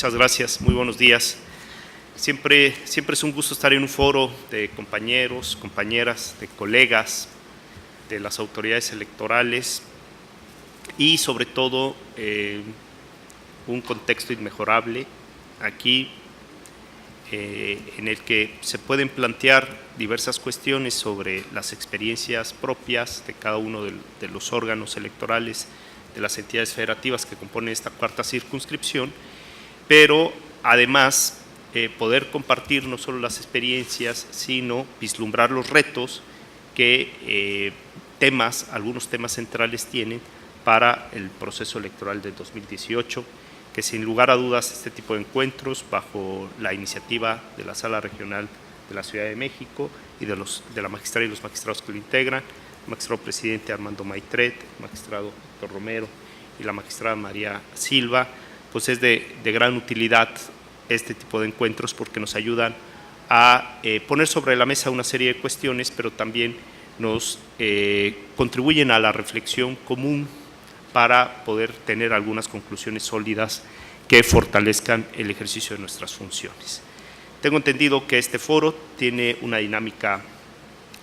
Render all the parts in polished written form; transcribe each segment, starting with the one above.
Muchas gracias, muy buenos días. Siempre es un gusto estar en un foro de compañeros, compañeras, de colegas, de las autoridades electorales y sobre todo un contexto inmejorable aquí en el que se pueden plantear diversas cuestiones sobre las experiencias propias de cada uno de los órganos electorales de las entidades federativas que componen esta cuarta circunscripción, pero además poder compartir no solo las experiencias, sino vislumbrar los retos que algunos temas centrales tienen para el proceso electoral del 2018, que sin lugar a dudas este tipo de encuentros, bajo la iniciativa de la Sala Regional de la Ciudad de México y de la magistrada y los magistrados que lo integran, el magistrado presidente Armando Maitret, el magistrado Héctor Romero y la magistrada María Silva, pues es de gran utilidad este tipo de encuentros porque nos ayudan a poner sobre la mesa una serie de cuestiones, pero también nos contribuyen a la reflexión común para poder tener algunas conclusiones sólidas que fortalezcan el ejercicio de nuestras funciones. Tengo entendido que este foro tiene una dinámica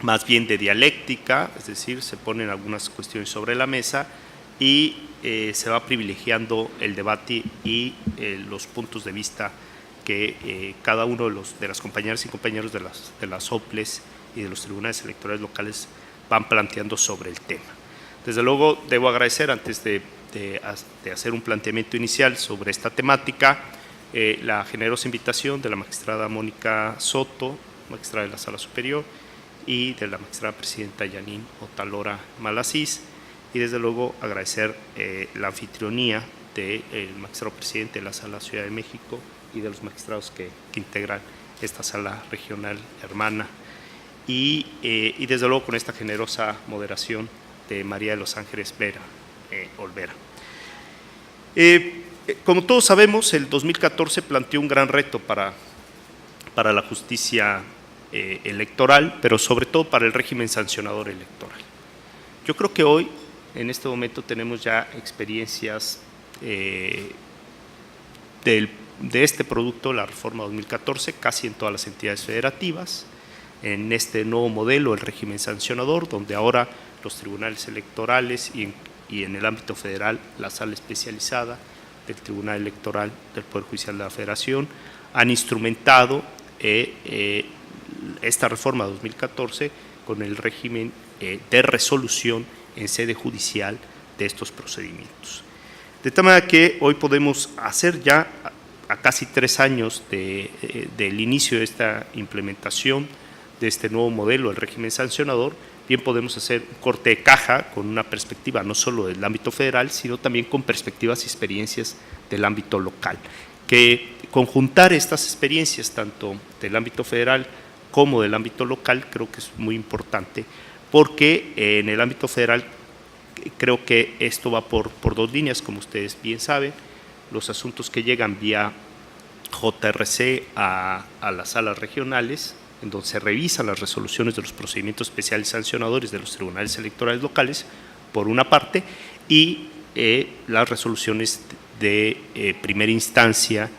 más bien de dialéctica, es decir, se ponen algunas cuestiones sobre la mesa y se va privilegiando el debate y los puntos de vista que cada uno de las compañeras y compañeros de las OPLES y de los tribunales electorales locales van planteando sobre el tema. Desde luego, debo agradecer, antes de hacer un planteamiento inicial sobre esta temática, la generosa invitación de la magistrada Mónica Soto, magistrada de la Sala Superior, y de la magistrada presidenta Yanin Otalora Malasís, y desde luego agradecer la anfitrionía del magistrado presidente de la Sala Ciudad de México y de los magistrados que integran esta sala regional hermana, y desde luego con esta generosa moderación de María de los Ángeles Vera Olvera. Como todos sabemos, el 2014 planteó un gran reto para la justicia electoral, pero sobre todo para el régimen sancionador electoral. Yo creo que hoy, en este momento, tenemos ya experiencias de este producto, la reforma 2014, casi en todas las entidades federativas, en este nuevo modelo, el régimen sancionador, donde ahora los tribunales electorales y en el ámbito federal la sala especializada del Tribunal Electoral del Poder Judicial de la Federación han instrumentado esta reforma 2014 con el régimen de resolución en sede judicial de estos procedimientos. De tal manera que hoy podemos hacer ya a casi 3 años del inicio de esta implementación de este nuevo modelo, el régimen sancionador, bien podemos hacer un corte de caja con una perspectiva no solo del ámbito federal, sino también con perspectivas y experiencias del ámbito local. Que conjuntar estas experiencias, tanto del ámbito federal como del ámbito local, creo que es muy importante, porque en el ámbito federal creo que esto va por 2 líneas, como ustedes bien saben, los asuntos que llegan vía JRC a las salas regionales, en donde se revisan las resoluciones de los procedimientos especiales sancionadores de los tribunales electorales locales, por una parte, y las resoluciones de primera instancia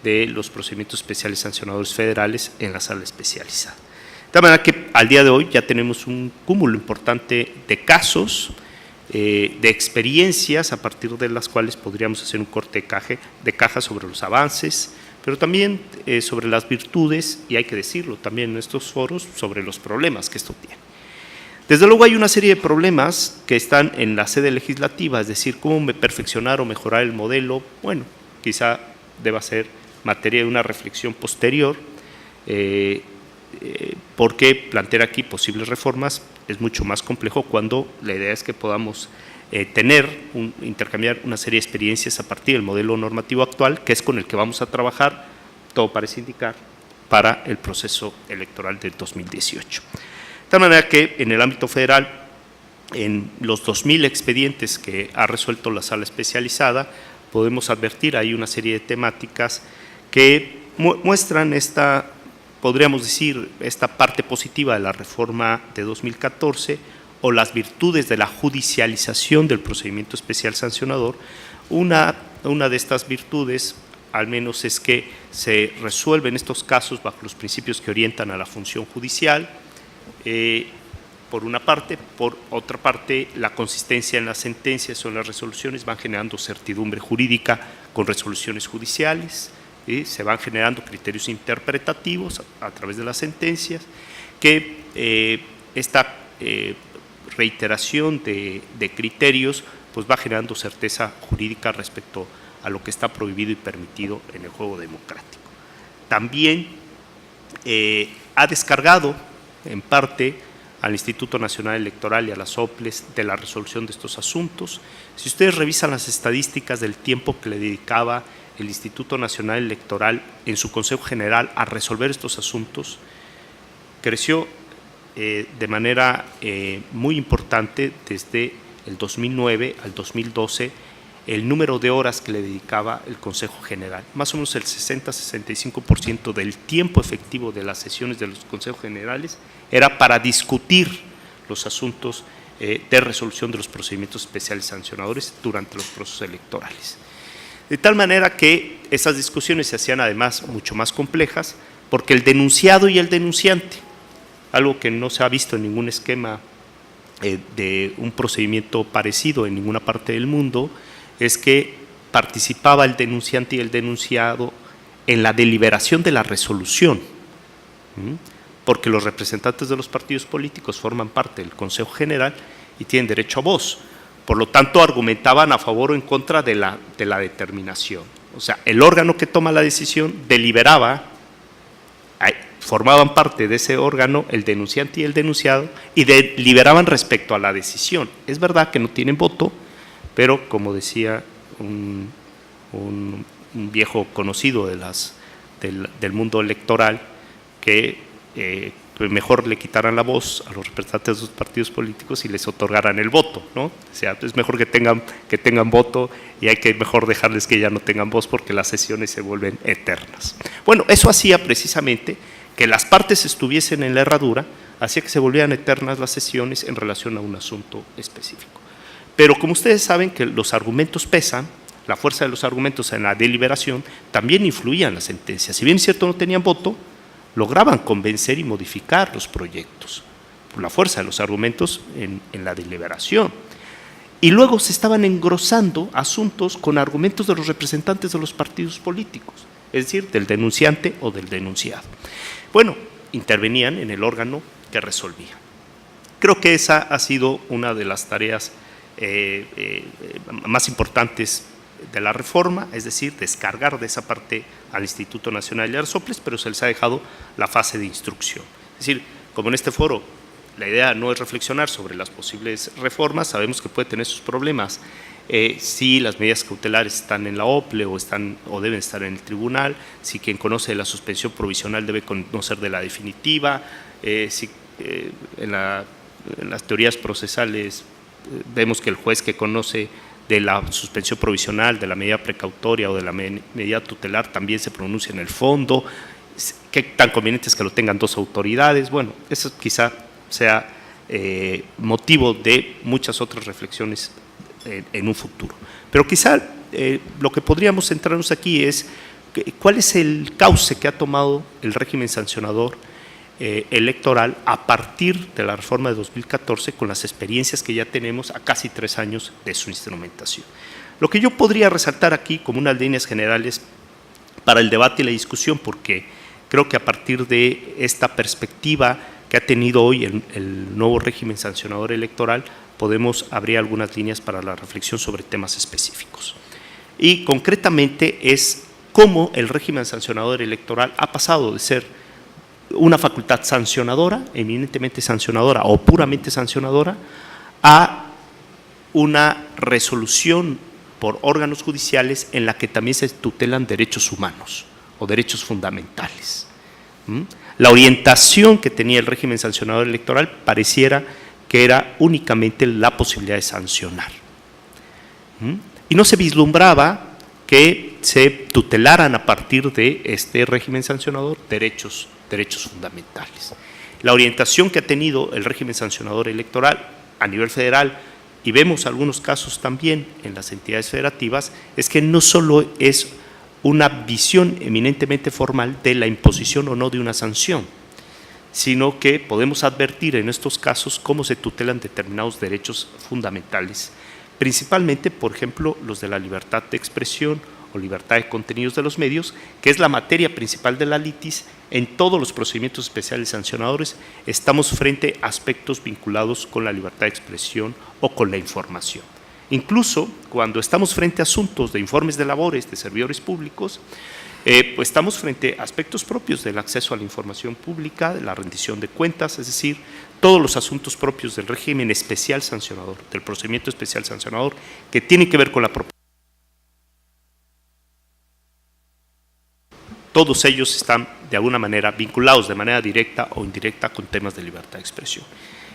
de los procedimientos especiales sancionadores federales en la sala especializada. De tal manera que al día de hoy ya tenemos un cúmulo importante de casos, de experiencias a partir de las cuales podríamos hacer un corte de caja sobre los avances, pero también sobre las virtudes, y hay que decirlo también en estos foros, sobre los problemas que esto tiene. Desde luego hay una serie de problemas que están en la sede legislativa, es decir, cómo perfeccionar o mejorar el modelo. Bueno, quizá deba ser materia de una reflexión posterior, porque plantear aquí posibles reformas es mucho más complejo cuando la idea es que podamos intercambiar una serie de experiencias a partir del modelo normativo actual, que es con el que vamos a trabajar, todo parece indicar, para el proceso electoral del 2018. De tal manera que en el ámbito federal, en los 2.000 expedientes que ha resuelto la sala especializada, podemos advertir ahí una serie de temáticas que muestran podríamos decir, esta parte positiva de la reforma de 2014, o las virtudes de la judicialización del procedimiento especial sancionador. Una de estas virtudes al menos es que se resuelven estos casos bajo los principios que orientan a la función judicial, por una parte. Por otra parte, la consistencia en las sentencias o en las resoluciones van generando certidumbre jurídica con resoluciones judiciales, se van generando criterios interpretativos a través de las sentencias, que esta reiteración de criterios pues va generando certeza jurídica respecto a lo que está prohibido y permitido en el juego democrático. También ha descargado en parte al Instituto Nacional Electoral y a las OPLES de la resolución de estos asuntos. Si ustedes revisan las estadísticas del tiempo que le dedicaba el Instituto Nacional Electoral en su Consejo General a resolver estos asuntos, creció de manera muy importante desde el 2009 al 2012 el número de horas que le dedicaba el Consejo General. Más o menos el 60-65% del tiempo efectivo de las sesiones de los Consejos Generales era para discutir los asuntos de resolución de los procedimientos especiales sancionadores durante los procesos electorales. De tal manera que esas discusiones se hacían además mucho más complejas, porque el denunciado y el denunciante, algo que no se ha visto en ningún esquema de un procedimiento parecido en ninguna parte del mundo, es que participaba el denunciante y el denunciado en la deliberación de la resolución, porque los representantes de los partidos políticos forman parte del Consejo General y tienen derecho a voz. Por lo tanto, argumentaban a favor o en contra de la determinación. O sea, el órgano que toma la decisión deliberaba, formaban parte de ese órgano el denunciante y el denunciado y deliberaban respecto a la decisión. Es verdad que no tienen voto, pero como decía un viejo conocido del mundo electoral, que mejor le quitaran la voz a los representantes de sus partidos políticos y les otorgaran el voto, ¿no? O sea, es mejor que tengan voto y hay que mejor dejarles que ya no tengan voz porque las sesiones se vuelven eternas. Bueno, eso hacía precisamente que las partes estuviesen en la herradura, hacía que se volvieran eternas las sesiones en relación a un asunto específico. Pero como ustedes saben que los argumentos pesan, la fuerza de los argumentos en la deliberación también influía en la sentencia. Si bien es cierto no tenían voto, lograban convencer y modificar los proyectos por la fuerza de los argumentos en la deliberación. Y luego se estaban engrosando asuntos con argumentos de los representantes de los partidos políticos, es decir, del denunciante o del denunciado. Bueno, intervenían en el órgano que resolvía. Creo que esa ha sido una de las tareas más importantes de la reforma, es decir, descargar de esa parte al Instituto Nacional de las OPLES, pero se les ha dejado la fase de instrucción. Es decir, como en este foro la idea no es reflexionar sobre las posibles reformas, sabemos que puede tener sus problemas, si las medidas cautelares están en la OPLE o deben estar en el tribunal, si quien conoce de la suspensión provisional debe conocer de la definitiva, si en las teorías procesales vemos que el juez que conoce de la suspensión provisional, de la medida precautoria o de la medida tutelar también se pronuncia en el fondo, qué tan conveniente es que lo tengan dos autoridades. Bueno, eso quizá sea motivo de muchas otras reflexiones en un futuro. Pero quizá lo que podríamos centrarnos aquí es cuál es el cauce que ha tomado el régimen sancionador electoral a partir de la reforma de 2014 con las experiencias que ya tenemos a casi 3 años de su instrumentación. Lo que yo podría resaltar aquí como unas líneas generales para el debate y la discusión, porque creo que a partir de esta perspectiva que ha tenido hoy el nuevo régimen sancionador electoral, podemos abrir algunas líneas para la reflexión sobre temas específicos. Y concretamente es cómo el régimen sancionador electoral ha pasado de ser una facultad sancionadora, eminentemente sancionadora o puramente sancionadora, a una resolución por órganos judiciales en la que también se tutelan derechos humanos o derechos fundamentales. La orientación que tenía el régimen sancionador electoral pareciera que era únicamente la posibilidad de sancionar. Y no se vislumbraba que se tutelaran a partir de este régimen sancionador derechos fundamentales. La orientación que ha tenido el régimen sancionador electoral a nivel federal, y vemos algunos casos también en las entidades federativas, es que no solo es una visión eminentemente formal de la imposición o no de una sanción, sino que podemos advertir en estos casos cómo se tutelan determinados derechos fundamentales, principalmente, por ejemplo, los de la libertad de expresión o libertad de contenidos de los medios, que es la materia principal de la litis. En todos los procedimientos especiales sancionadores estamos frente a aspectos vinculados con la libertad de expresión o con la información. Incluso cuando estamos frente a asuntos de informes de labores de servidores públicos, pues estamos frente a aspectos propios del acceso a la información pública, de la rendición de cuentas, es decir, todos los asuntos propios del régimen especial sancionador, del procedimiento especial sancionador, que tienen que ver con la propiedad. Todos ellos están de alguna manera vinculados de manera directa o indirecta con temas de libertad de expresión.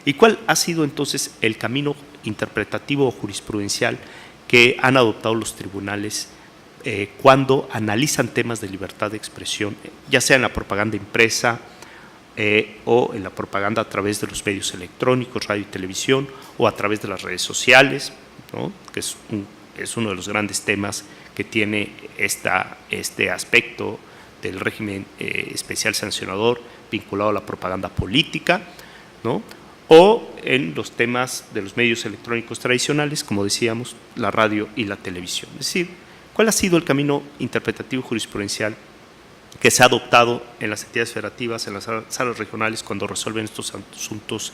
¿Y cuál ha sido entonces el camino interpretativo o jurisprudencial que han adoptado los tribunales cuando analizan temas de libertad de expresión, ya sea en la propaganda impresa o en la propaganda a través de los medios electrónicos, radio y televisión, o a través de las redes sociales, ¿no? Que es uno de los grandes temas que tiene este aspecto del régimen especial sancionador vinculado a la propaganda política, ¿no? O en los temas de los medios electrónicos tradicionales, como decíamos, la radio y la televisión. Es decir, ¿cuál ha sido el camino interpretativo jurisprudencial que se ha adoptado en las entidades federativas, en las salas regionales, cuando resuelven estos asuntos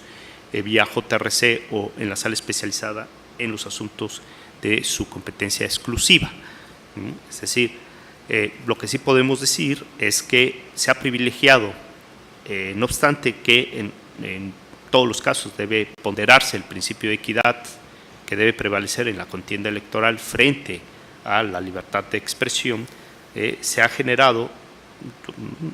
vía JRC o en la sala especializada en los asuntos de su competencia exclusiva? Es decir, lo que sí podemos decir es que se ha privilegiado, no obstante que en todos los casos debe ponderarse el principio de equidad que debe prevalecer en la contienda electoral frente a la libertad de expresión, se ha generado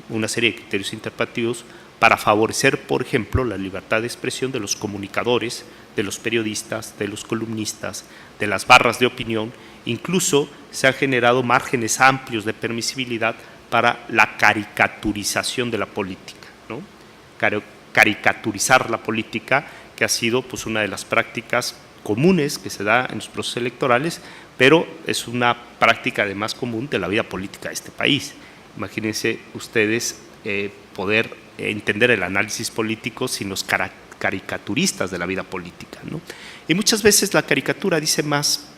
una serie de criterios interpretativos para favorecer, por ejemplo, la libertad de expresión de los comunicadores, de los periodistas, de los columnistas, de las barras de opinión. Incluso se han generado márgenes amplios de permisibilidad para la caricaturización de la política, ¿no? Caricaturizar la política, que ha sido pues una de las prácticas comunes que se da en los procesos electorales, pero es una práctica además común de la vida política de este país. Imagínense ustedes poder entender el análisis político sin los caricaturistas de la vida política, ¿no? Y muchas veces la caricatura dice más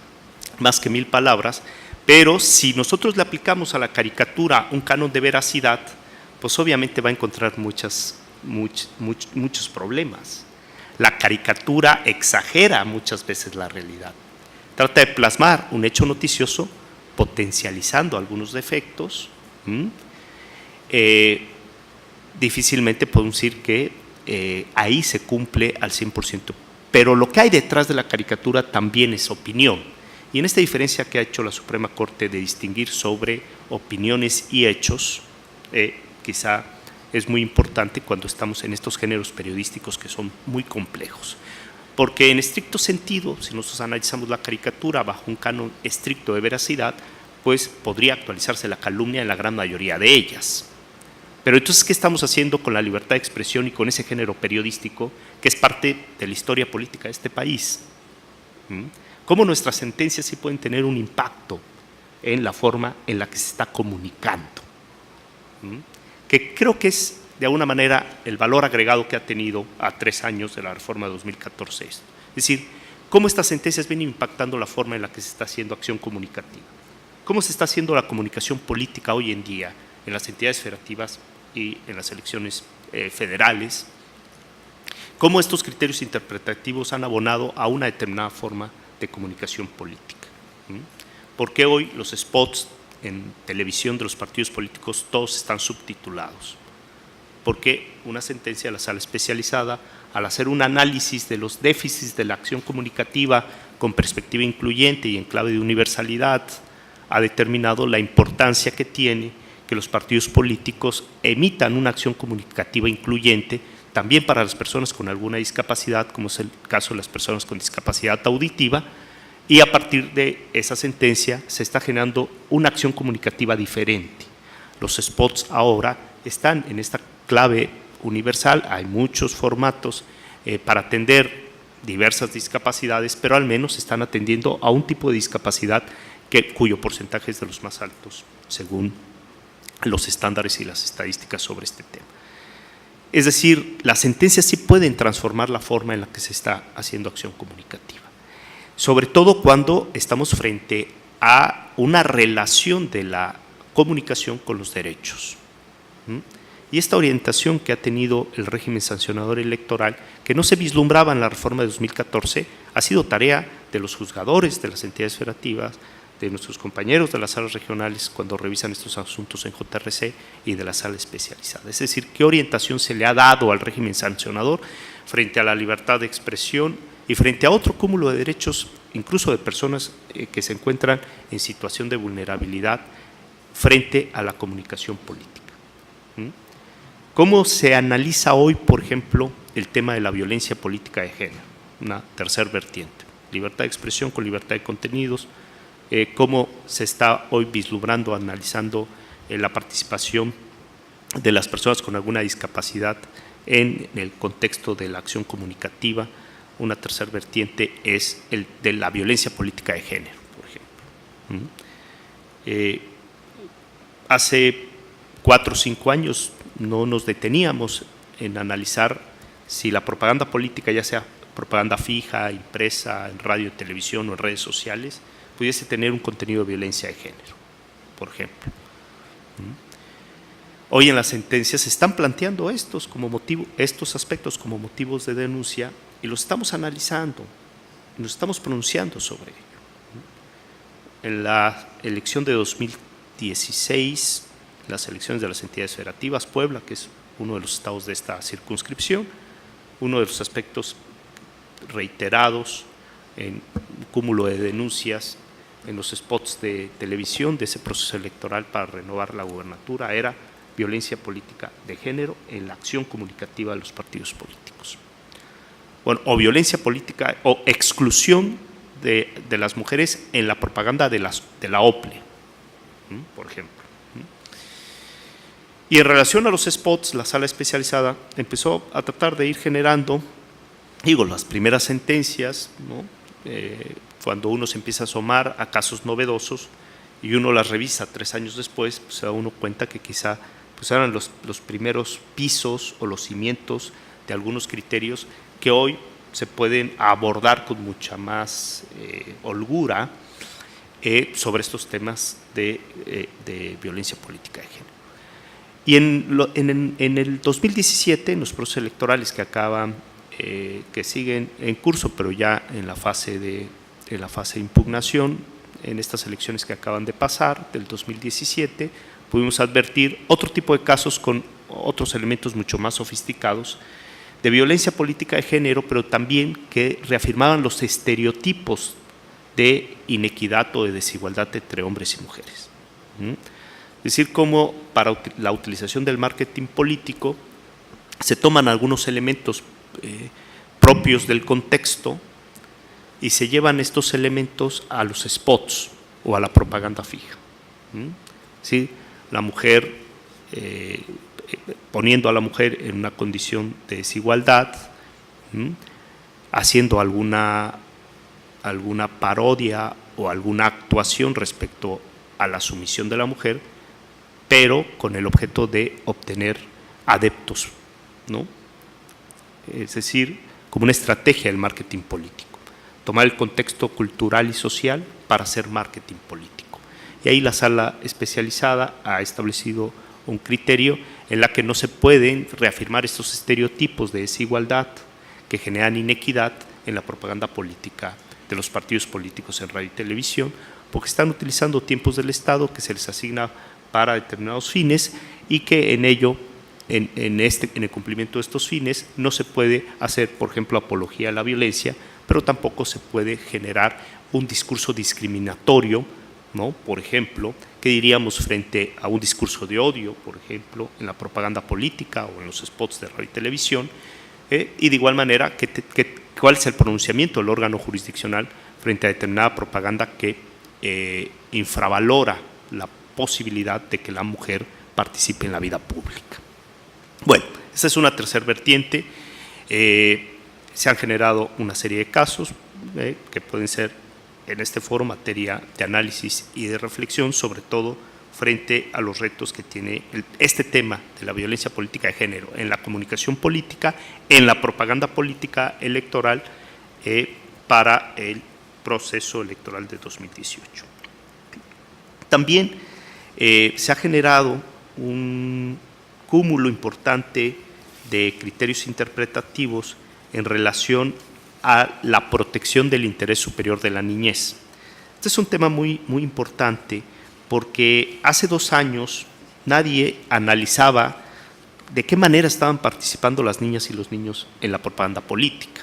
que 1000 palabras, pero si nosotros le aplicamos a la caricatura un canon de veracidad, pues obviamente va a encontrar muchos problemas. La caricatura exagera muchas veces la realidad. Trata de plasmar un hecho noticioso potencializando algunos defectos. Difícilmente podemos decir que ahí se cumple al 100%, pero lo que hay detrás de la caricatura también es opinión. Y en esta diferencia que ha hecho la Suprema Corte de distinguir sobre opiniones y hechos, quizá es muy importante cuando estamos en estos géneros periodísticos que son muy complejos. Porque en estricto sentido, si nosotros analizamos la caricatura bajo un canon estricto de veracidad, pues podría actualizarse la calumnia en la gran mayoría de ellas. Pero entonces, ¿qué estamos haciendo con la libertad de expresión y con ese género periodístico que es parte de la historia política de este país? ¿Cómo nuestras sentencias sí pueden tener un impacto en la forma en la que se está comunicando? Que creo que es de alguna manera el valor agregado que ha tenido a 3 años de la reforma de 2014. Es decir, cómo estas sentencias vienen impactando la forma en la que se está haciendo acción comunicativa. Cómo se está haciendo la comunicación política hoy en día en las entidades federativas y en las elecciones federales. Cómo estos criterios interpretativos han abonado a una determinada forma de comunicación política. ¿Por qué hoy los spots en televisión de los partidos políticos todos están subtitulados? Porque una sentencia de la sala especializada, al hacer un análisis de los déficits de la acción comunicativa con perspectiva incluyente y en clave de universalidad, ha determinado la importancia que tiene que los partidos políticos emitan una acción comunicativa incluyente también para las personas con alguna discapacidad, como es el caso de las personas con discapacidad auditiva, y a partir de esa sentencia se está generando una acción comunicativa diferente. Los spots ahora están en esta clave universal, hay muchos formatos para atender diversas discapacidades, pero al menos están atendiendo a un tipo de discapacidad cuyo porcentaje es de los más altos según los estándares y las estadísticas sobre este tema. Es decir, las sentencias sí pueden transformar la forma en la que se está haciendo acción comunicativa, sobre todo cuando estamos frente a una relación de la comunicación con los derechos. Y esta orientación que ha tenido el régimen sancionador electoral, que no se vislumbraba en la reforma de 2014, ha sido tarea de los juzgadores de las entidades federativas, de nuestros compañeros de las salas regionales cuando revisan estos asuntos en JRC y de la sala especializada. Es decir, qué orientación se le ha dado al régimen sancionador frente a la libertad de expresión y frente a otro cúmulo de derechos, incluso de personas que se encuentran en situación de vulnerabilidad frente a la comunicación política. ¿Cómo se analiza hoy, por ejemplo, el tema de la violencia política de género? Una tercera vertiente, libertad de expresión con libertad de contenidos. Cómo se está hoy vislumbrando, analizando la participación de las personas con alguna discapacidad en el contexto de la acción comunicativa. Una tercera vertiente es el de la violencia política de género, por ejemplo. Hace 4 o 5 años no nos deteníamos en analizar si la propaganda política, ya sea propaganda fija, impresa, en radio, televisión o en redes sociales, pudiese tener un contenido de violencia de género, por ejemplo. Hoy en las sentencias se están planteando estos aspectos como motivos de denuncia y los estamos analizando, nos estamos pronunciando sobre ello. En la elección de 2016, las elecciones de las entidades federativas, Puebla, que es uno de los estados de esta circunscripción, uno de los aspectos reiterados en un cúmulo de denuncias en los spots de televisión de ese proceso electoral para renovar la gubernatura era violencia política de género en la acción comunicativa de los partidos políticos. Bueno, o violencia política o exclusión de las mujeres en la propaganda de la OPLE, por ejemplo. Y en relación a los spots, la sala especializada empezó a tratar de ir generando, las primeras sentencias, ¿no? Cuando uno se empieza a asomar a casos novedosos y uno las revisa 3 años después, pues se da uno cuenta que quizá pues eran los primeros pisos o los cimientos de algunos criterios que hoy se pueden abordar con mucha más holgura sobre estos temas de violencia política de género. Y en el 2017, en los procesos electorales que acaban, que siguen en curso, pero ya en la fase de impugnación, en estas elecciones que acaban de pasar, del 2017, pudimos advertir otro tipo de casos con otros elementos mucho más sofisticados de violencia política de género, pero también que reafirmaban los estereotipos de inequidad o de desigualdad entre hombres y mujeres. Es decir, cómo para la utilización del marketing político se toman algunos elementos propios del contexto y se llevan estos elementos a los spots o a la propaganda fija. ¿Sí? La mujer, poniendo a la mujer en una condición de desigualdad, haciendo alguna parodia o alguna actuación respecto a la sumisión de la mujer, pero con el objeto de obtener adeptos, ¿no? Es decir, como una estrategia del marketing político, tomar el contexto cultural y social para hacer marketing político. Y ahí la sala especializada ha establecido un criterio en la que no se pueden reafirmar estos estereotipos de desigualdad que generan inequidad en la propaganda política de los partidos políticos en radio y televisión, porque están utilizando tiempos del Estado que se les asigna para determinados fines y que en ello, en el cumplimiento de estos fines, no se puede hacer, por ejemplo, apología a la violencia, pero tampoco se puede generar un discurso discriminatorio, ¿no? Por ejemplo, ¿qué diríamos frente a un discurso de odio, por ejemplo, en la propaganda política o en los spots de radio y televisión? Y de igual manera, ¿cuál es el pronunciamiento del órgano jurisdiccional frente a determinada propaganda que infravalora la posibilidad de que la mujer participe en la vida pública? Bueno, esa es una tercera vertiente. Se han generado una serie de casos que pueden ser en este foro materia de análisis y de reflexión, sobre todo frente a los retos que tiene este tema de la violencia política de género en la comunicación política, en la propaganda política electoral para el proceso electoral de 2018. También se ha generado un cúmulo importante de criterios interpretativos en relación a la protección del interés superior de la niñez. Este es un tema muy importante porque hace 2 años nadie analizaba de qué manera estaban participando las niñas y los niños en la propaganda política.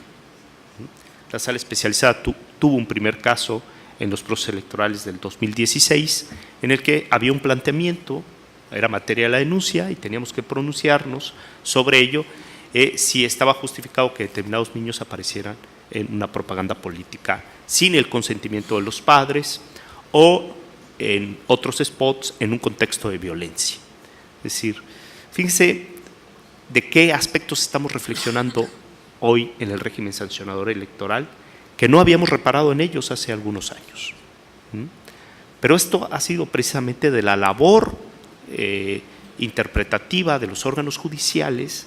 La sala especializada tuvo un primer caso en los procesos electorales del 2016, en el que había un planteamiento, era materia de la denuncia y teníamos que pronunciarnos sobre ello, si estaba justificado que determinados niños aparecieran en una propaganda política sin el consentimiento de los padres o en otros spots en un contexto de violencia. Es decir, fíjense de qué aspectos estamos reflexionando hoy en el régimen sancionador electoral, que no habíamos reparado en ellos hace algunos años. Pero esto ha sido precisamente de la labor interpretativa de los órganos judiciales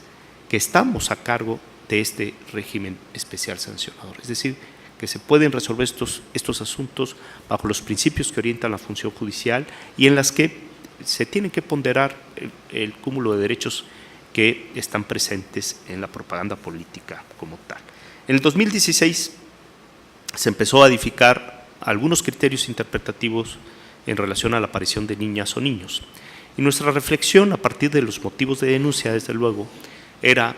que estamos a cargo de este régimen especial sancionador. Es decir, que se pueden resolver estos asuntos bajo los principios que orientan la función judicial y en las que se tiene que ponderar el cúmulo de derechos que están presentes en la propaganda política como tal. En el 2016 se empezó a edificar algunos criterios interpretativos en relación a la aparición de niñas o niños. Y nuestra reflexión, a partir de los motivos de denuncia, desde luego, era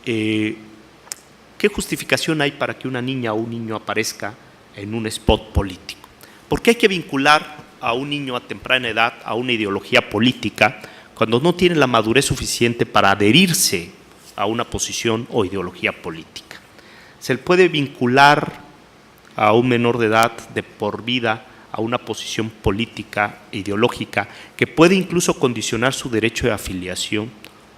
¿qué justificación hay para que una niña o un niño aparezca en un spot político? ¿Por qué hay que vincular a un niño a temprana edad a una ideología política cuando no tiene la madurez suficiente para adherirse a una posición o ideología política? Se le puede vincular a un menor de edad de por vida a una posición política e ideológica que puede incluso condicionar su derecho de afiliación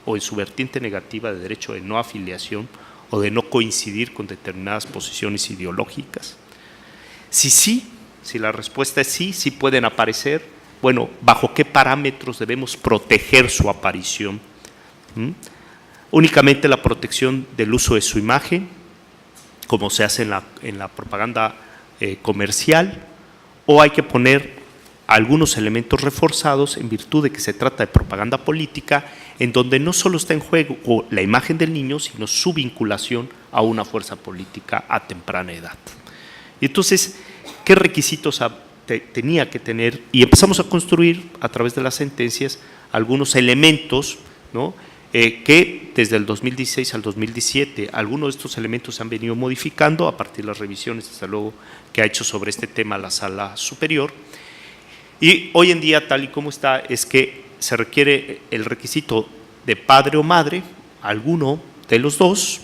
o en su vertiente negativa de derecho de no afiliación o de no coincidir con determinadas posiciones ideológicas. Si la respuesta es sí, sí pueden aparecer. Bueno, ¿bajo qué parámetros debemos proteger su aparición? Únicamente la protección del uso de su imagen, como se hace en la propaganda comercial, o hay que poner algunos elementos reforzados en virtud de que se trata de propaganda política, en donde no solo está en juego la imagen del niño, sino su vinculación a una fuerza política a temprana edad. Y entonces, ¿qué requisitos tenía que tener? Y empezamos a construir a través de las sentencias algunos elementos, ¿no?, que desde el 2016 al 2017 algunos de estos elementos se han venido modificando a partir de las revisiones, desde luego, que ha hecho sobre este tema la Sala Superior. Y hoy en día, tal y como está, es que se requiere el requisito de padre o madre, alguno de los dos,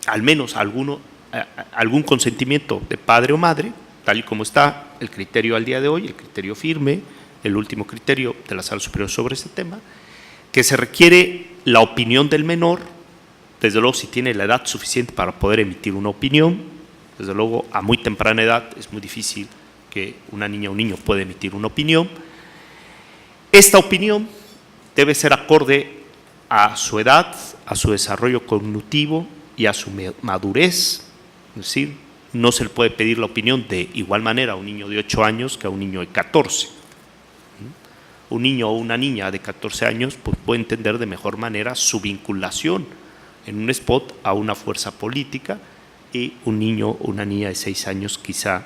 al menos algún consentimiento de padre o madre, tal y como está el criterio al día de hoy, el criterio firme, el último criterio de la Sala Superior sobre este tema, que se requiere la opinión del menor, desde luego si tiene la edad suficiente para poder emitir una opinión, desde luego a muy temprana edad es muy difícil que una niña o un niño pueda emitir una opinión. Esta opinión debe ser acorde a su edad, a su desarrollo cognitivo y a su madurez, es decir, no se le puede pedir la opinión de igual manera a un niño de 8 años que a un niño de 14. Un niño o una niña de 14 años pues, puede entender de mejor manera su vinculación en un spot a una fuerza política y un niño o una niña de 6 años quizá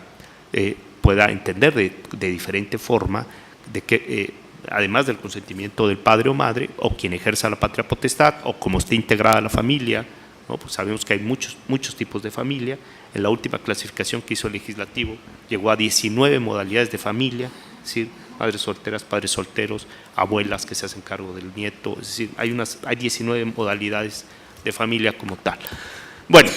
pueda entender de diferente forma de que además del consentimiento del padre o madre o quien ejerza la patria potestad o como esté integrada la familia, ¿no? Pues sabemos que hay muchos tipos de familia. En la última clasificación que hizo el legislativo llegó a 19 modalidades de familia, es decir, madres solteras, padres solteros, abuelas que se hacen cargo del nieto, es decir, hay 19 modalidades de familia como tal. Bueno,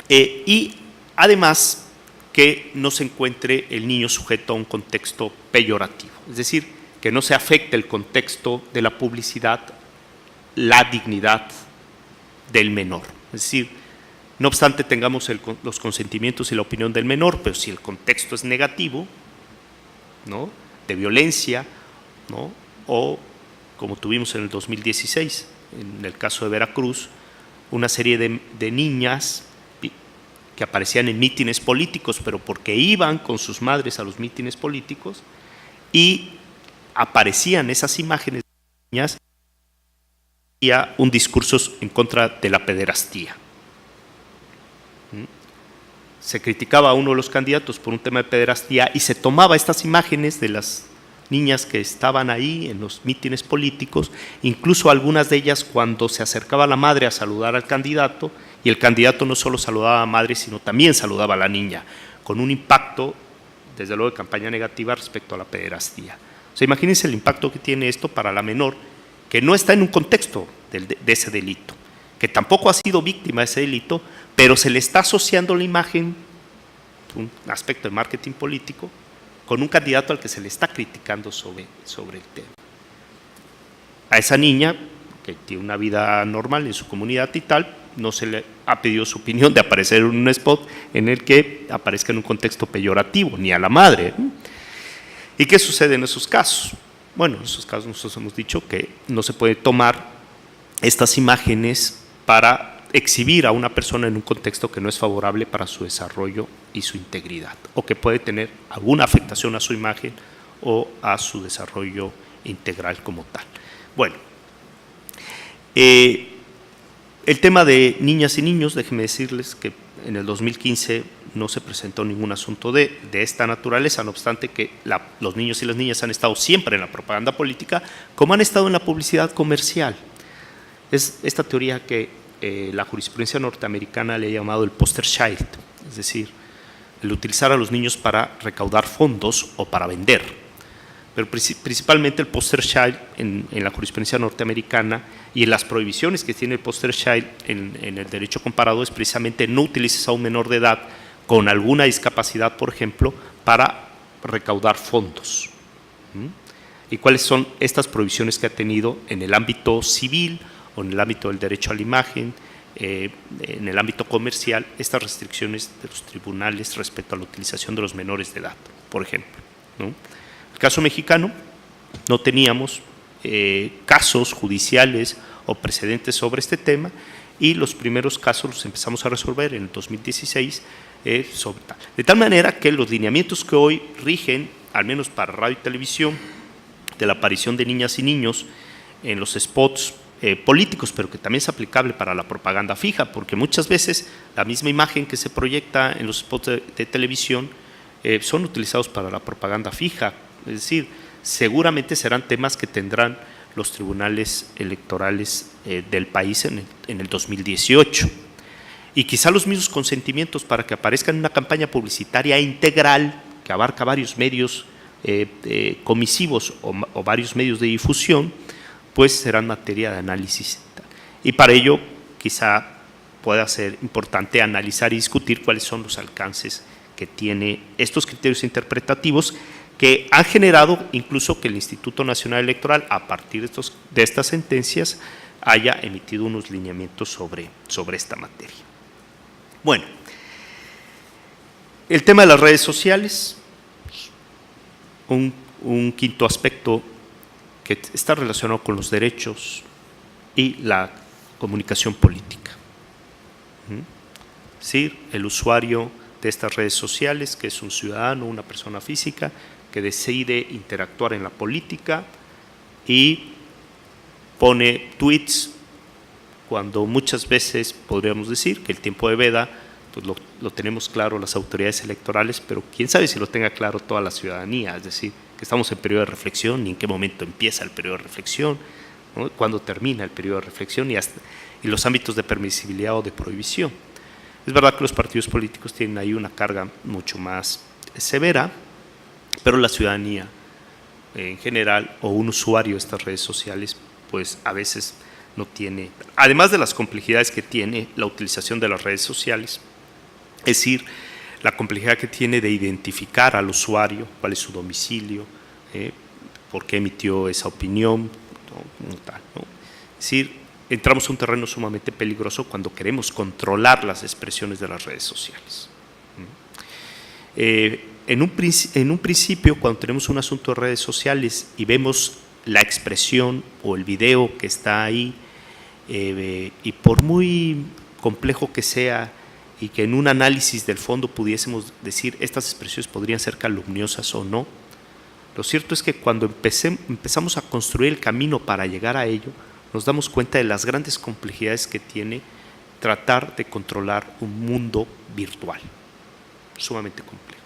y además que no se encuentre el niño sujeto a un contexto peyorativo, es decir, que no se afecte el contexto de la publicidad, la dignidad del menor. Es decir, no obstante tengamos los consentimientos y la opinión del menor, pero si el contexto es negativo, ¿no?, de violencia, ¿no? O como tuvimos en el 2016, en el caso de Veracruz, una serie de niñas que aparecían en mítines políticos, pero porque iban con sus madres a los mítines políticos, y aparecían esas imágenes de niñas y un discurso en contra de la pederastía. Se criticaba a uno de los candidatos por un tema de pederastía y se tomaba estas imágenes de las niñas que estaban ahí en los mítines políticos, incluso algunas de ellas cuando se acercaba la madre a saludar al candidato, y el candidato no solo saludaba a la madre, sino también saludaba a la niña, con un impacto, desde luego, de campaña negativa respecto a la pederastía. O sea, imagínense el impacto que tiene esto para la menor, que no está en un contexto de ese delito, que tampoco ha sido víctima de ese delito, pero se le está asociando la imagen, un aspecto de marketing político, con un candidato al que se le está criticando sobre el tema. A esa niña, que tiene una vida normal en su comunidad y tal, no se le ha pedido su opinión de aparecer en un spot en el que aparezca en un contexto peyorativo, ni a la madre. ¿Y qué sucede en esos casos? Bueno, en esos casos nosotros hemos dicho que no se puede tomar estas imágenes para exhibir a una persona en un contexto que no es favorable para su desarrollo y su integridad, o que puede tener alguna afectación a su imagen o a su desarrollo integral como tal. Bueno, el tema de niñas y niños, déjenme decirles que en el 2015 no se presentó ningún asunto de esta naturaleza, no obstante que los niños y las niñas han estado siempre en la propaganda política, como han estado en la publicidad comercial. Es esta teoría que la jurisprudencia norteamericana le ha llamado el poster child, es decir, el utilizar a los niños para recaudar fondos o para vender. Pero principalmente el poster child en la jurisprudencia norteamericana y en las prohibiciones que tiene el poster child en el derecho comparado es precisamente no utilices a un menor de edad con alguna discapacidad, por ejemplo, para recaudar fondos. ¿Y cuáles son estas prohibiciones que ha tenido en el ámbito civil o en el ámbito del derecho a la imagen, en el ámbito comercial, estas restricciones de los tribunales respecto a la utilización de los menores de edad, por ejemplo, ¿no? En el caso mexicano no teníamos casos judiciales o precedentes sobre este tema, y los primeros casos los empezamos a resolver en el 2016 sobre tal. De tal manera que los lineamientos que hoy rigen, al menos para radio y televisión, de la aparición de niñas y niños en los spots políticos, pero que también es aplicable para la propaganda fija, porque muchas veces la misma imagen que se proyecta en los spots de televisión son utilizados para la propaganda fija, es decir, seguramente serán temas que tendrán los tribunales electorales del país en el 2018. Y quizá los mismos consentimientos para que aparezcan en una campaña publicitaria integral que abarca varios medios comisivos o varios medios de difusión, pues serán materia de análisis. Y para ello quizá pueda ser importante analizar y discutir cuáles son los alcances que tiene estos criterios interpretativos que han generado incluso que el Instituto Nacional Electoral, a partir de estas sentencias, haya emitido unos lineamientos sobre esta materia. Bueno, el tema de las redes sociales, un quinto aspecto que está relacionado con los derechos y la comunicación política. Es decir, el usuario de estas redes sociales, que es un ciudadano, una persona física, que decide interactuar en la política y pone tweets cuando muchas veces podríamos decir que el tiempo de veda pues lo tenemos claro las autoridades electorales, pero quién sabe si lo tenga claro toda la ciudadanía, es decir, que estamos en periodo de reflexión y en qué momento empieza el periodo de reflexión, ¿no? Cuándo termina el periodo de reflexión y los ámbitos de permisibilidad o de prohibición. Es verdad que los partidos políticos tienen ahí una carga mucho más severa, pero la ciudadanía en general o un usuario de estas redes sociales pues a veces no tiene, además de las complejidades que tiene la utilización de las redes sociales, es decir, la complejidad que tiene de identificar al usuario, cuál es su domicilio, por qué emitió esa opinión, ¿no? Tal, ¿no? Es decir, entramos a un terreno sumamente peligroso cuando queremos controlar las expresiones de las redes sociales. En en un principio, cuando tenemos un asunto de redes sociales y vemos la expresión o el video que está ahí, y por muy complejo que sea, y que en un análisis del fondo pudiésemos decir estas expresiones podrían ser calumniosas o no, lo cierto es que cuando empezamos a construir el camino para llegar a ello, nos damos cuenta de las grandes complejidades que tiene tratar de controlar un mundo virtual, sumamente complejo.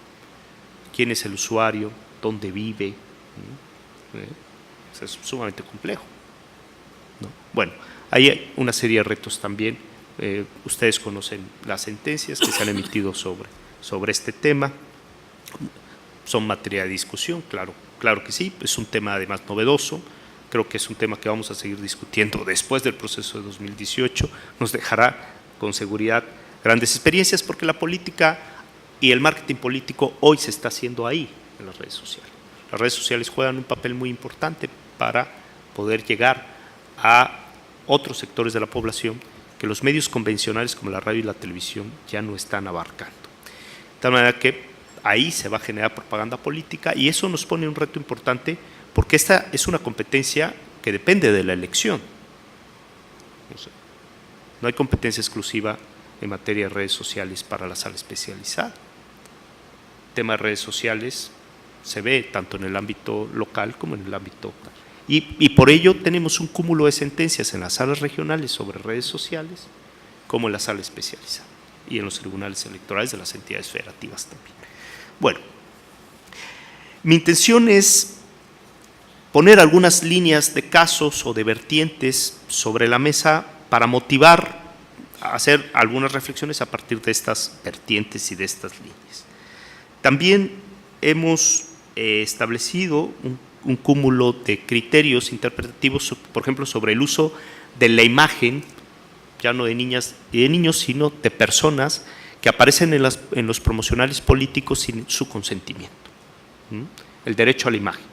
¿Quién es el usuario? ¿Dónde vive? Es sumamente complejo, ¿no? Bueno, hay una serie de retos también. Ustedes conocen las sentencias que se han emitido sobre este tema. Son materia de discusión, claro que sí. Es un tema además novedoso. Creo que es un tema que vamos a seguir discutiendo después del proceso de 2018. Nos dejará con seguridad grandes experiencias, porque la política y el marketing político hoy se está haciendo ahí, en las redes sociales. Las redes sociales juegan un papel muy importante para poder llegar a otros sectores de la población que los medios convencionales como la radio y la televisión ya no están abarcando. De tal manera que ahí se va a generar propaganda política, y eso nos pone un reto importante, porque esta es una competencia que depende de la elección. No hay competencia exclusiva en materia de redes sociales para la sala especializada. El tema de redes sociales se ve tanto en el ámbito local como en el ámbito. Y por ello tenemos un cúmulo de sentencias en las salas regionales sobre redes sociales, como en la sala especializada y en los tribunales electorales de las entidades federativas también. Bueno, mi intención es poner algunas líneas de casos o de vertientes sobre la mesa para motivar a hacer algunas reflexiones a partir de estas vertientes y de estas líneas. También hemos establecido un cúmulo de criterios interpretativos, por ejemplo, sobre el uso de la imagen, ya no de niñas y de niños, sino de personas que aparecen en los promocionales políticos sin su consentimiento. El derecho a la imagen,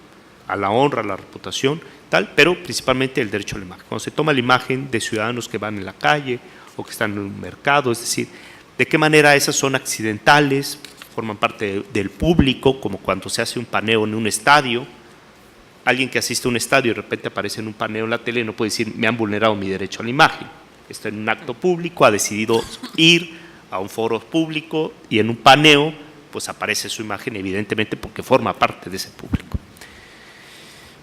a la honra, a la reputación, tal, pero principalmente el derecho a la imagen. Cuando se toma la imagen de ciudadanos que van en la calle o que están en un mercado, es decir, de qué manera esas son accidentales, forman parte del público, como cuando se hace un paneo en un estadio. Alguien que asiste a un estadio y de repente aparece en un paneo en la tele no puede decir, me han vulnerado mi derecho a la imagen. Está en un acto público, ha decidido ir a un foro público y en un paneo pues aparece su imagen, evidentemente porque forma parte de ese público.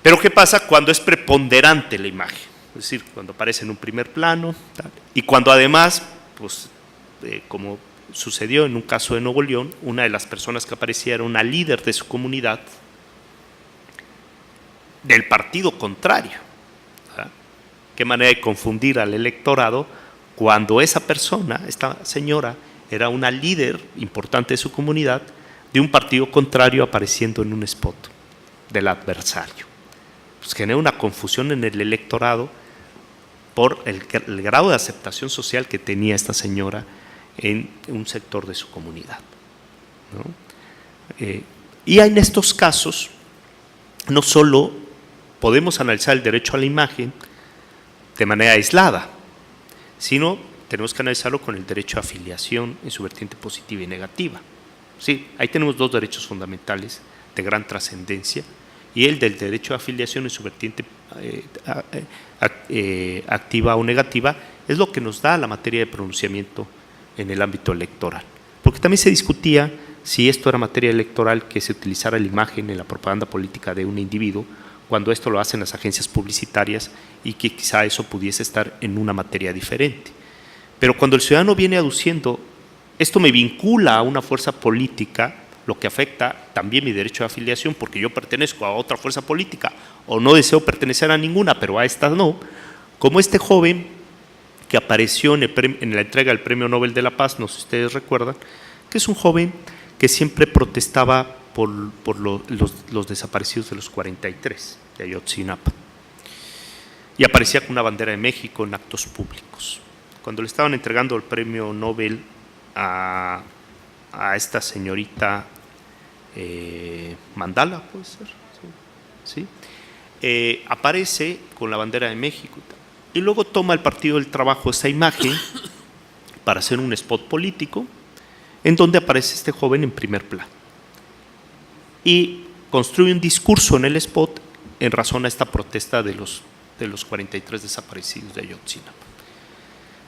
Pero ¿qué pasa cuando es preponderante la imagen? Es decir, cuando aparece en un primer plano, tal, y cuando además, pues como sucedió en un caso de Nuevo León, una de las personas que aparecía era una líder de su comunidad del partido contrario. ¿Verdad? Qué manera de confundir al electorado cuando esa persona, esta señora, era una líder importante de su comunidad de un partido contrario apareciendo en un spot del adversario. Pues genera una confusión en el electorado por el grado de aceptación social que tenía esta señora en un sector de su comunidad, ¿no? Y en estos casos no solo podemos analizar el derecho a la imagen de manera aislada, sino tenemos que analizarlo con el derecho a afiliación en su vertiente positiva y negativa. Sí, ahí tenemos dos derechos fundamentales de gran trascendencia, y el del derecho a afiliación en su vertiente activa o negativa es lo que nos da la materia de pronunciamiento en el ámbito electoral. Porque también se discutía si esto era materia electoral que se utilizara la imagen en la propaganda política de un individuo, cuando esto lo hacen las agencias publicitarias, y que quizá eso pudiese estar en una materia diferente. Pero cuando el ciudadano viene aduciendo, esto me vincula a una fuerza política, lo que afecta también mi derecho de afiliación, porque yo pertenezco a otra fuerza política o no deseo pertenecer a ninguna, pero a esta no, como este joven que apareció en la entrega del Premio Nobel de la Paz, no sé si ustedes recuerdan, que es un joven que siempre protestaba por los desaparecidos de los 43 de Ayotzinapa, y aparecía con una bandera de México en actos públicos. Cuando le estaban entregando el Premio Nobel a esta señorita Mandala, puede ser, ¿sí? Aparece con la bandera de México y luego toma el Partido del Trabajo esa imagen para hacer un spot político en donde aparece este joven en primer plano. y construye un discurso en el spot en razón a esta protesta de los 43 desaparecidos de Ayotzinapa.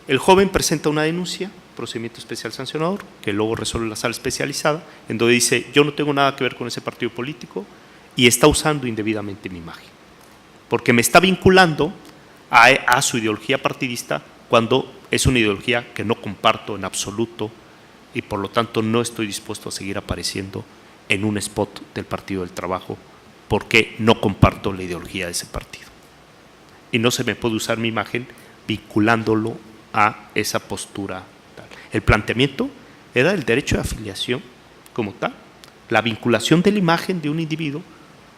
El joven presenta una denuncia, procedimiento especial sancionador, que luego resuelve la sala especializada, en donde dice: yo no tengo nada que ver con ese partido político y está usando indebidamente mi imagen, porque me está vinculando a su ideología partidista cuando es una ideología que no comparto en absoluto y por lo tanto no estoy dispuesto a seguir apareciendo en un spot del Partido del Trabajo porque no comparto la ideología de ese partido. Y no se me puede usar mi imagen vinculándolo a esa postura tal. El planteamiento era el derecho de afiliación como tal, la vinculación de la imagen de un individuo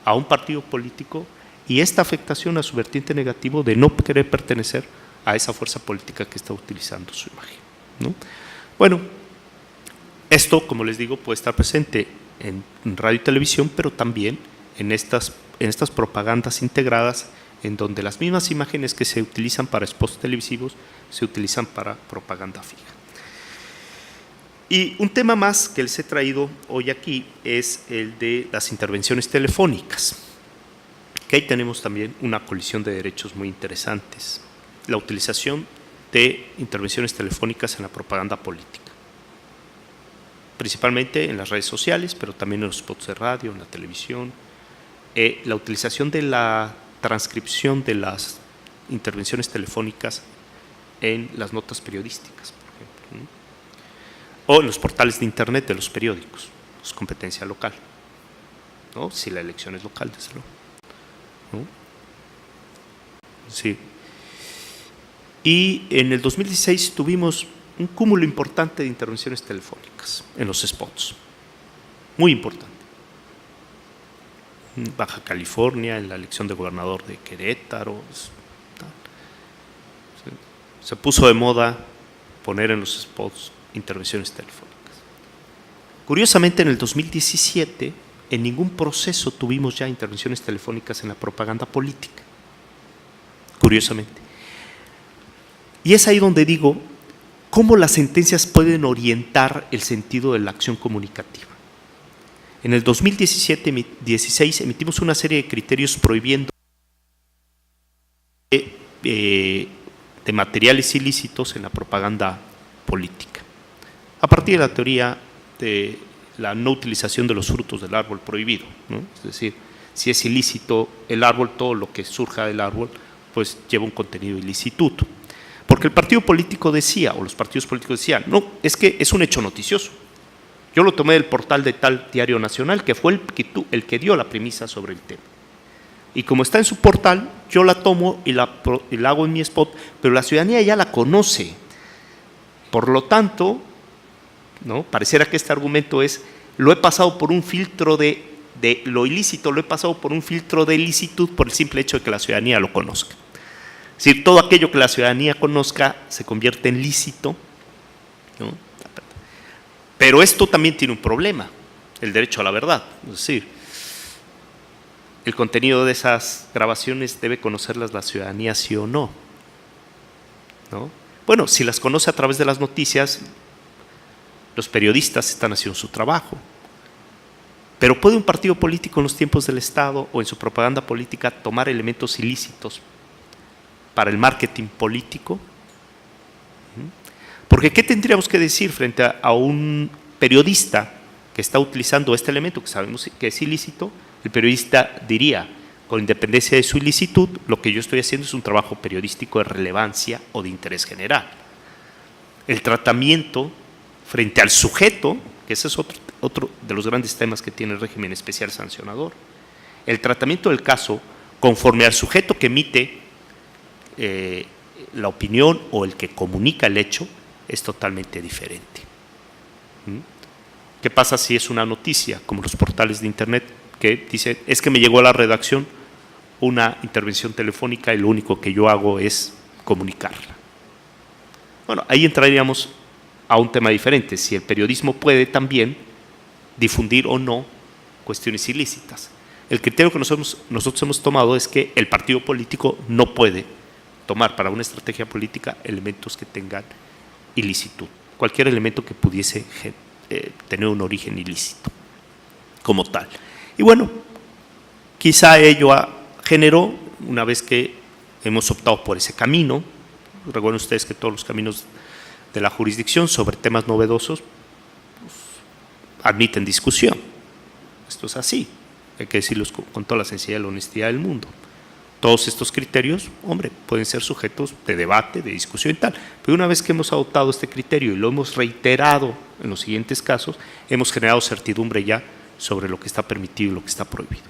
a un partido político y esta afectación a su vertiente negativo de no querer pertenecer a esa fuerza política que está utilizando su imagen, ¿no? Bueno, esto, como les digo, puede estar presente en radio y televisión, pero también en estas propagandas integradas, en donde las mismas imágenes que se utilizan para spots televisivos se utilizan para propaganda fija. Y un tema más que les he traído hoy aquí es el de las intervenciones telefónicas, que ahí tenemos también una colisión de derechos muy interesantes. La utilización de intervenciones telefónicas en la propaganda política, principalmente en las redes sociales, pero también en los spots de radio, en la televisión. La utilización de la transcripción de las intervenciones telefónicas en las notas periodísticas, por ejemplo, ¿no? O en los portales de internet de los periódicos, es competencia local, ¿no? Si la elección es local, desde luego, ¿no? Sí. Y en el 2016 tuvimos un cúmulo importante de intervenciones telefónicas en los spots, muy importante. Baja California, en la elección de gobernador de Querétaro, se puso de moda poner en los spots intervenciones telefónicas. Curiosamente, en el 2017, en ningún proceso tuvimos ya intervenciones telefónicas en la propaganda política, curiosamente. Y es ahí donde digo, ¿cómo las sentencias pueden orientar el sentido de la acción comunicativa? En el 2016 emitimos una serie de criterios prohibiendo de materiales ilícitos en la propaganda política, a partir de la teoría de la no utilización de los frutos del árbol prohibido, ¿no? Es decir, si es ilícito el árbol, todo lo que surja del árbol pues lleva un contenido ilícito. Porque el partido político decía, o los partidos políticos decían, no, es que es un hecho noticioso. Yo lo tomé del portal de tal diario nacional que fue el que dio la premisa sobre el tema. Y como está en su portal, yo la tomo y la hago en mi spot, pero la ciudadanía ya la conoce. Por lo tanto, ¿no? Pareciera que este argumento es, lo he pasado por un filtro de lo ilícito, lo he pasado por un filtro de ilicitud por el simple hecho de que la ciudadanía lo conozca. Es decir, todo aquello que la ciudadanía conozca se convierte en lícito, ¿no? Pero esto también tiene un problema, el derecho a la verdad. Es decir, el contenido de esas grabaciones debe conocerlas la ciudadanía, sí o no, ¿no? Bueno, si las conoce a través de las noticias, los periodistas están haciendo su trabajo. Pero ¿puede un partido político en los tiempos del Estado o en su propaganda política tomar elementos ilícitos para el marketing político? Porque ¿qué tendríamos que decir frente a un periodista que está utilizando este elemento que sabemos que es ilícito? El periodista diría, con independencia de su ilicitud, lo que yo estoy haciendo es un trabajo periodístico de relevancia o de interés general. El tratamiento frente al sujeto, que ese es otro de los grandes temas que tiene el régimen especial sancionador, el tratamiento del caso conforme al sujeto que emite la opinión o el que comunica el hecho es totalmente diferente. ¿Qué pasa si es una noticia, como los portales de internet, que dice, es que me llegó a la redacción una intervención telefónica y lo único que yo hago es comunicarla? Bueno, ahí entraríamos a un tema diferente, si el periodismo puede también difundir o no cuestiones ilícitas. El criterio que nosotros hemos tomado es que el partido político no puede tomar para una estrategia política elementos que tengan ilicitud, cualquier elemento que pudiese tener un origen ilícito como tal. Y bueno, quizá ello generó, una vez que hemos optado por ese camino, recuerden ustedes que todos los caminos de la jurisdicción sobre temas novedosos pues, admiten discusión. Esto es así, hay que decirlo con toda la sencillez y la honestidad del mundo. Todos estos criterios, hombre, pueden ser sujetos de debate, de discusión y tal, pero una vez que hemos adoptado este criterio y lo hemos reiterado en los siguientes casos, hemos generado certidumbre ya sobre lo que está permitido y lo que está prohibido.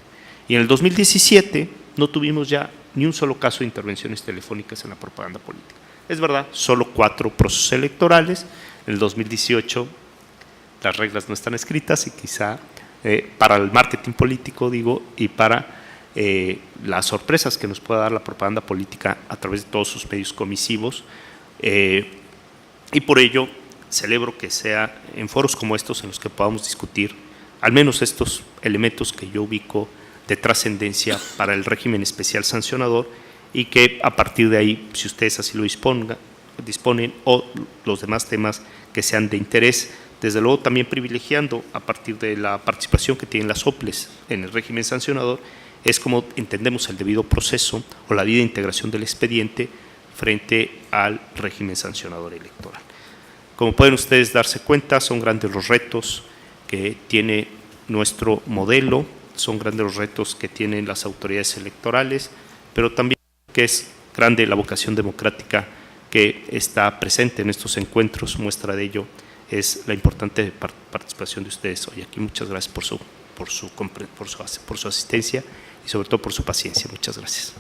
Y en el 2017 no tuvimos ya ni un solo caso de intervenciones telefónicas en la propaganda política. Es verdad, solo 4 procesos electorales. En el 2018 las reglas no están escritas y quizá para el marketing político, digo, y para las sorpresas que nos pueda dar la propaganda política a través de todos sus medios comisivos, y por ello celebro que sea en foros como estos en los que podamos discutir al menos estos elementos que yo ubico de trascendencia para el régimen especial sancionador, y que a partir de ahí, si ustedes así lo disponen, o los demás temas que sean de interés, desde luego también privilegiando a partir de la participación que tienen las OPLES en el régimen sancionador, es como entendemos el debido proceso o la debida integración del expediente frente al régimen sancionador electoral. Como pueden ustedes darse cuenta, son grandes los retos que tiene nuestro modelo, son grandes los retos que tienen las autoridades electorales, pero también que es grande la vocación democrática que está presente en estos encuentros. Muestra de ello es la importante participación de ustedes hoy aquí. Muchas gracias por su asistencia y sobre todo por su paciencia. Muchas gracias.